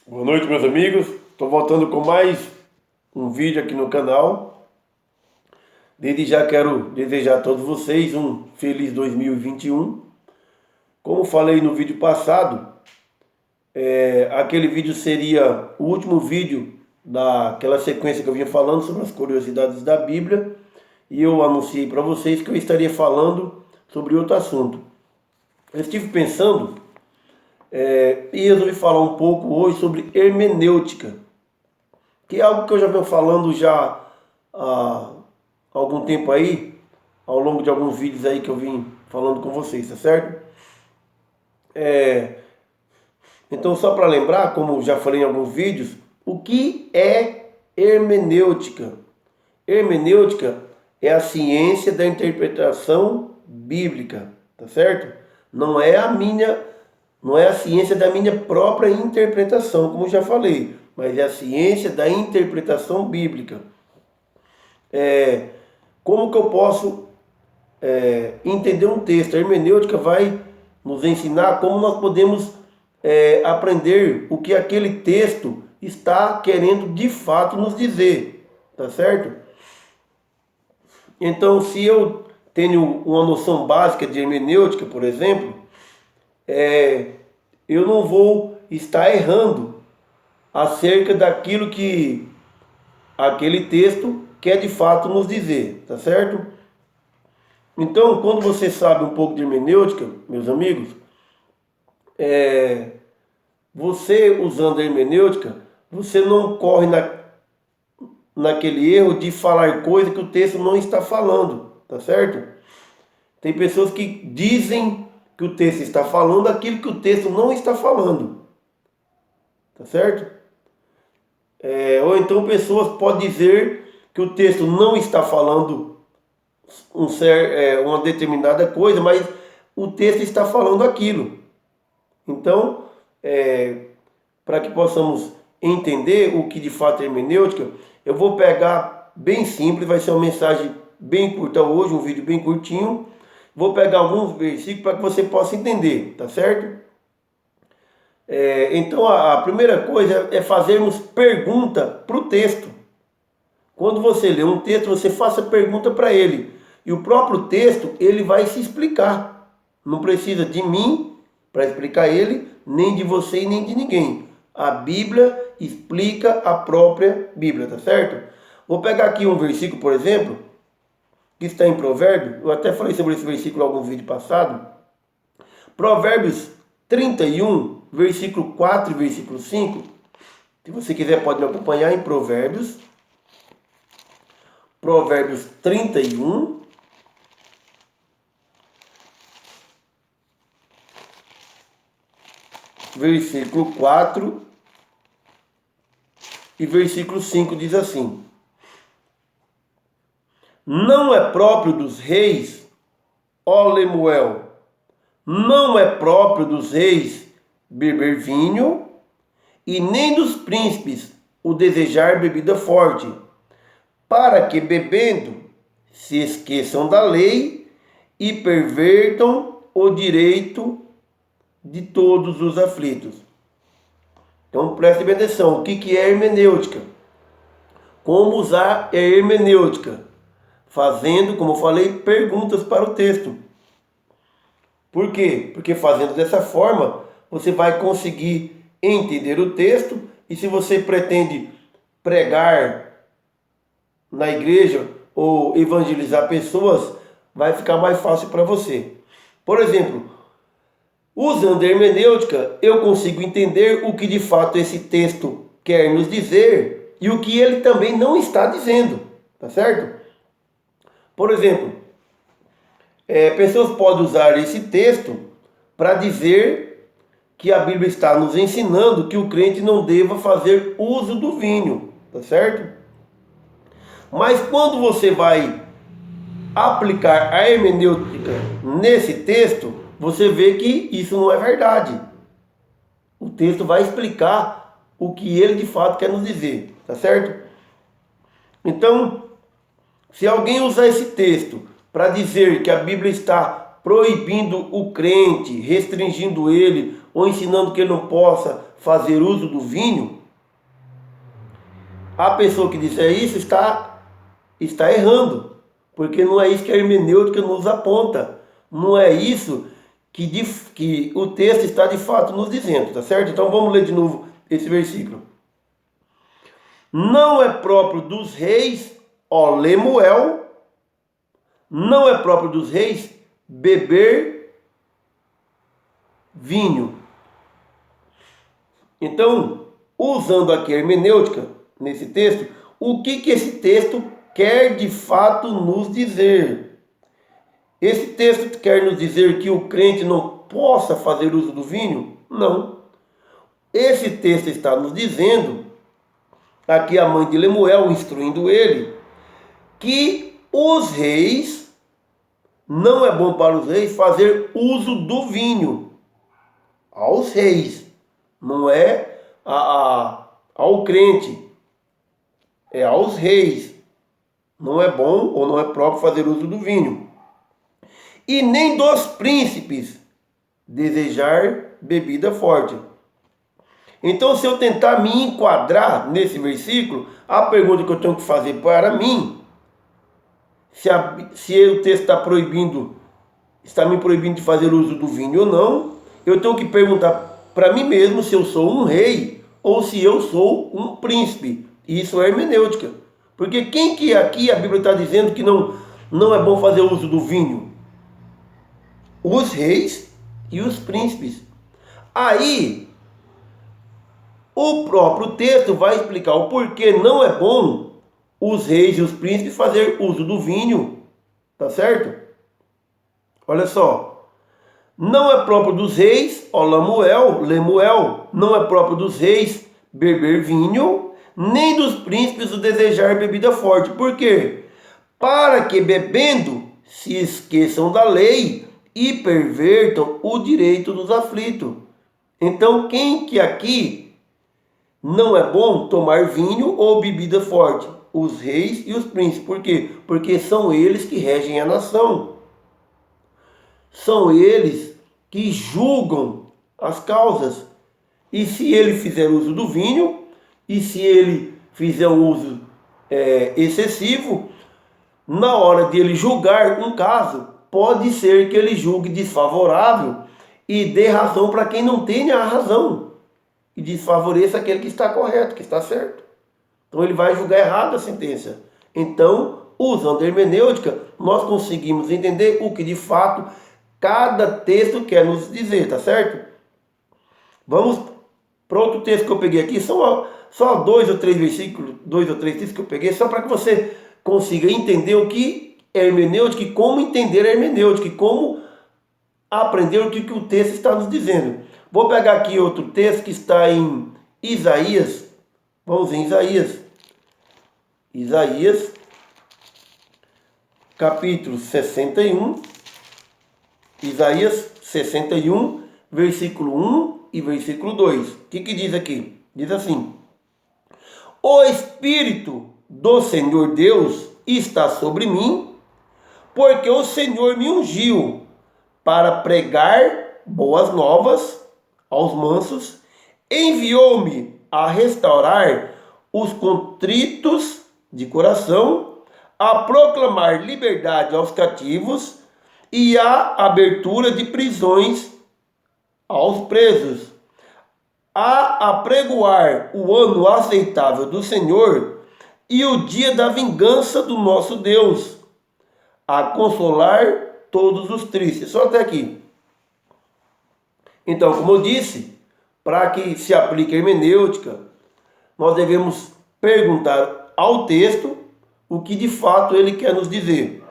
Boa noite, meus amigos. Estou voltando com mais um vídeo aqui no canal. Desde já quero desejar a todos vocês um feliz 2021. Como falei no vídeo passado, aquele vídeo seria o último vídeo daquela sequência que eu vinha falando sobre as curiosidades da Bíblia. E eu anunciei para vocês que eu estaria falando sobre outro assunto. Eu estive pensando e resolvi falar um pouco hoje sobre hermenêutica, que é algo que eu já venho falando já há algum tempo aí, ao longo de alguns vídeos aí que eu vim falando com vocês, tá certo? Então, só para lembrar, como já falei em alguns vídeos, o que é hermenêutica? Hermenêutica é a ciência da interpretação bíblica, tá certo? Não é a ciência da minha própria interpretação, como já falei, mas é a ciência da interpretação bíblica. Como que eu posso entender um texto? A hermenêutica vai nos ensinar como nós podemos aprender o que aquele texto está querendo de fato nos dizer, tá certo? Então, se eu tenho uma noção básica de hermenêutica, por exemplo, eu não vou estar errando acerca daquilo que aquele texto quer de fato nos dizer, tá certo? Então, quando você sabe um pouco de hermenêutica, meus amigos, você usando a hermenêutica, você não corre naquele erro de falar coisa que o texto não está falando, tá certo? Tem pessoas que dizem que o texto está falando aquilo que o texto não está falando, tá certo? Ou então pessoas podem dizer que o texto não está falando uma determinada coisa, mas o texto está falando aquilo. Então, para que possamos entender o que de fato é hermenêutica, eu vou pegar bem simples, vai ser uma mensagem bem curta hoje, um vídeo bem curtinho. Vou pegar alguns versículos para que você possa entender, tá certo? Então a primeira coisa é fazermos pergunta para o texto. Quando você lê um texto, você faça pergunta para ele. E o próprio texto, ele vai se explicar. Não precisa de mim para explicar ele, nem de você e nem de ninguém. A Bíblia explica a própria Bíblia, tá certo? Vou pegar aqui um versículo, por exemplo, que está em Provérbios. Eu até falei sobre esse versículo em algum vídeo passado. Provérbios 31, versículo 4 e versículo 5. Se você quiser, pode me acompanhar em Provérbios. Provérbios 31, versículo 4 e versículo 5 diz assim: Não é próprio dos reis, ó Lemuel, não é próprio dos reis beber vinho, e nem dos príncipes o desejar bebida forte, para que bebendo se esqueçam da lei e pervertam o direito de todos os aflitos. Então preste bem atenção, o que é hermenêutica? Como usar a hermenêutica? Fazendo, como eu falei, perguntas para o texto. Por quê? Porque fazendo dessa forma, você vai conseguir entender o texto, e se você pretende pregar na igreja ou evangelizar pessoas, vai ficar mais fácil para você. Por exemplo, usando a hermenêutica, eu consigo entender o que de fato esse texto quer nos dizer e o que ele também não está dizendo, tá certo? Por exemplo, pessoas podem usar esse texto para dizer que a Bíblia está nos ensinando que o crente não deva fazer uso do vinho, tá certo? Mas quando você vai aplicar a hermenêutica nesse texto, você vê que isso não é verdade. O texto vai explicar o que ele de fato quer nos dizer, tá certo? Então, se alguém usar esse texto para dizer que a Bíblia está proibindo o crente, restringindo ele, ou ensinando que ele não possa fazer uso do vinho, a pessoa que disser isso está errando, porque não é isso que a hermenêutica nos aponta, não é isso que o texto está de fato nos dizendo, tá certo? Então vamos ler de novo esse versículo. Não é próprio dos reis, ó Lemuel, não é próprio dos reis beber vinho. Então, usando aqui a hermenêutica, nesse texto, o que esse texto quer de fato nos dizer? Esse texto quer nos dizer que o crente não possa fazer uso do vinho? Não. Esse texto está nos dizendo, aqui a mãe de Lemuel instruindo ele, que os reis, não é bom para os reis fazer uso do vinho. Aos reis, não é ao crente, é aos reis. Não é bom ou não é próprio fazer uso do vinho. E nem dos príncipes desejar bebida forte. Então, se eu tentar me enquadrar nesse versículo, a pergunta que eu tenho que fazer para mim, se o texto está me proibindo de fazer uso do vinho ou não, eu tenho que perguntar para mim mesmo se eu sou um rei ou se eu sou um príncipe. Isso é hermenêutica. Porque quem que aqui a Bíblia está dizendo que não é bom fazer uso do vinho? Os reis e os príncipes. Aí, o próprio texto vai explicar o porquê não é bom os reis e os príncipes fazer uso do vinho. Tá certo? Olha só. Não é próprio dos reis, ó Lemuel, não é próprio dos reis beber vinho, nem dos príncipes o desejar bebida forte. Por quê? Para que bebendo se esqueçam da lei e pervertam o direito dos aflitos. Então, quem que aqui não é bom tomar vinho ou bebida forte? Os reis e os príncipes. Por quê? Porque são eles que regem a nação. São eles que julgam as causas. E se ele fizer uso do vinho, e se ele fizer um uso excessivo, na hora de ele julgar um caso, pode ser que ele julgue desfavorável e dê razão para quem não tenha a razão. E desfavoreça aquele que está correto, que está certo. Então ele vai julgar errado a sentença. Então, usando a hermenêutica, nós conseguimos entender o que de fato cada texto quer nos dizer, tá certo? Vamos para outro texto que eu peguei aqui, só 2 ou 3 versículos, 2 ou 3 textos que eu peguei, só para que você consiga entender o que é hermenêutica e como entender a hermenêutica e como aprender o que o texto está nos dizendo. Vou pegar aqui outro texto que está em Isaías. Vamos em Isaías. Isaías, capítulo 61. Isaías 61, versículo 1 e versículo 2. O que diz aqui? Diz assim: O Espírito do Senhor Deus está sobre mim, porque o Senhor me ungiu para pregar boas novas aos mansos, enviou-me a restaurar os contritos de coração, a proclamar liberdade aos cativos e a abertura de prisões aos presos, a apregoar o ano aceitável do Senhor e o dia da vingança do nosso Deus, a consolar todos os tristes. Só até aqui. Então, como eu disse, para que se aplique a hermenêutica, nós devemos perguntar ao texto o que de fato ele quer nos dizer.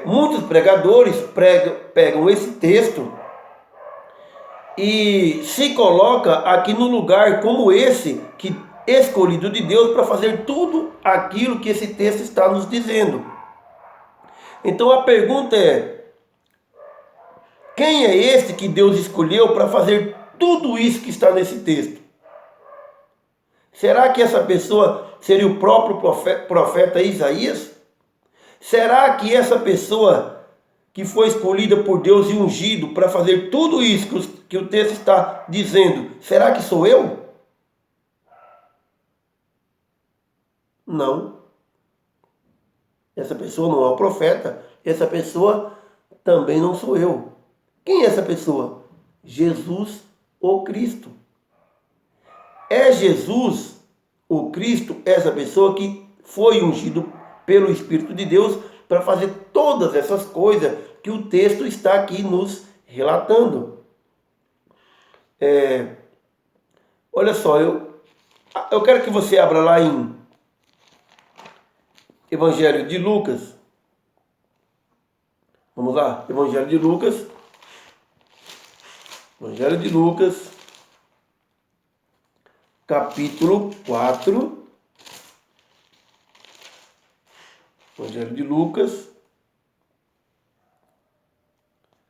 Muitos pregadores pegam esse texto e se coloca aqui no lugar como esse, que escolhido de Deus para fazer tudo aquilo que esse texto está nos dizendo. Então a pergunta é: quem é esse que Deus escolheu para fazer tudo isso que está nesse texto? Será que essa pessoa seria o próprio profeta Isaías? Será que essa pessoa que foi escolhida por Deus e ungido para fazer tudo isso que o texto está dizendo, será que sou eu? Não. Essa pessoa não é o profeta, essa pessoa também não sou eu. Quem é essa pessoa? Jesus, o Cristo. É Jesus, o Cristo, essa pessoa que foi ungido pelo Espírito de Deus para fazer todas essas coisas que o texto está aqui nos relatando. Olha só, eu quero que você abra lá em Evangelho de Lucas. Vamos lá, Evangelho de Lucas. Evangelho de Lucas, capítulo 4. Evangelho de Lucas,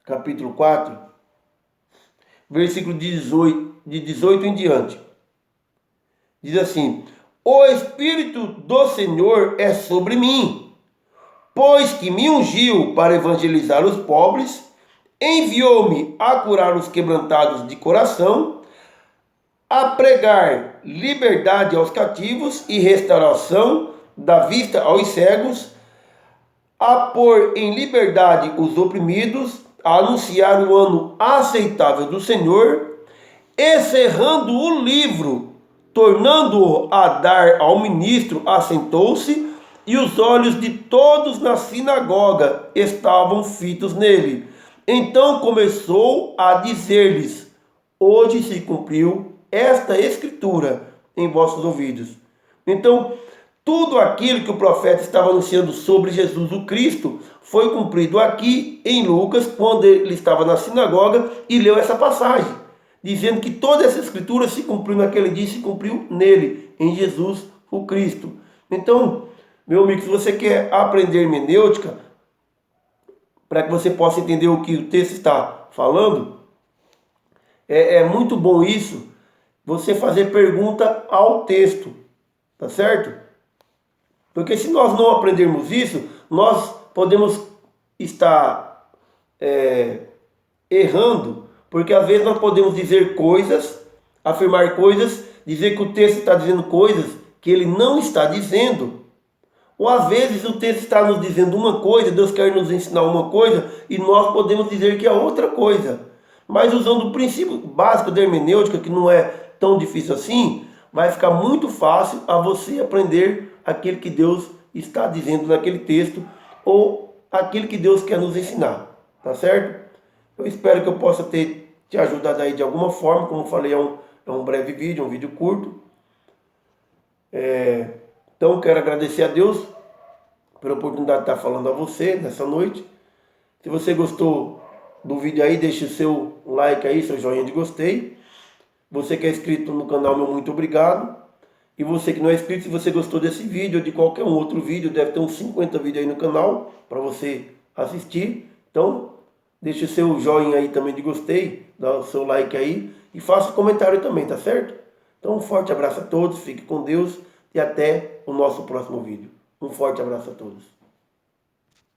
capítulo 4, versículo de 18 em diante. Diz assim: O Espírito do Senhor é sobre mim, pois que me ungiu para evangelizar os pobres, enviou-me a curar os quebrantados de coração, a pregar liberdade aos cativos e restauração da vista aos cegos, a pôr em liberdade os oprimidos, a anunciar o ano aceitável do Senhor, encerrando o livro, tornando-o a dar ao ministro, assentou-se, e os olhos de todos na sinagoga estavam fitos nele. Então começou a dizer-lhes: Hoje se cumpriu esta escritura em vossos ouvidos. Então, tudo aquilo que o profeta estava anunciando sobre Jesus o Cristo foi cumprido aqui em Lucas, quando ele estava na sinagoga e leu essa passagem, dizendo que toda essa escritura se cumpriu naquele dia e se cumpriu nele, em Jesus o Cristo. Então, meu amigo, se você quer aprender hermenêutica, para que você possa entender o que o texto está falando, é muito bom isso, você fazer pergunta ao texto, tá certo? Porque se nós não aprendermos isso, nós podemos estar errando, porque às vezes nós podemos dizer coisas, afirmar coisas, dizer que o texto está dizendo coisas que ele não está dizendo. Ou às vezes o texto está nos dizendo uma coisa, Deus quer nos ensinar uma coisa, e nós podemos dizer que é outra coisa. Mas usando o princípio básico da hermenêutica, que não é tão difícil assim, vai ficar muito fácil a você aprender aquilo que Deus está dizendo naquele texto, ou aquilo que Deus quer nos ensinar, tá certo? Eu espero que eu possa ter te ajudado aí de alguma forma. Como eu falei, é um breve vídeo, um vídeo curto. Então quero agradecer a Deus pela oportunidade de estar falando a você nessa noite. Se você gostou do vídeo aí, deixe o seu like aí, seu joinha de gostei. Você que é inscrito no canal, meu muito obrigado. E você que não é inscrito, se você gostou desse vídeo ou de qualquer um outro vídeo, deve ter uns 50 vídeos aí no canal para você assistir. Então, deixe o seu joinha aí também de gostei, dá o seu like aí e faça comentário também, tá certo? Então, um forte abraço a todos, fique com Deus e até o nosso próximo vídeo. Um forte abraço a todos.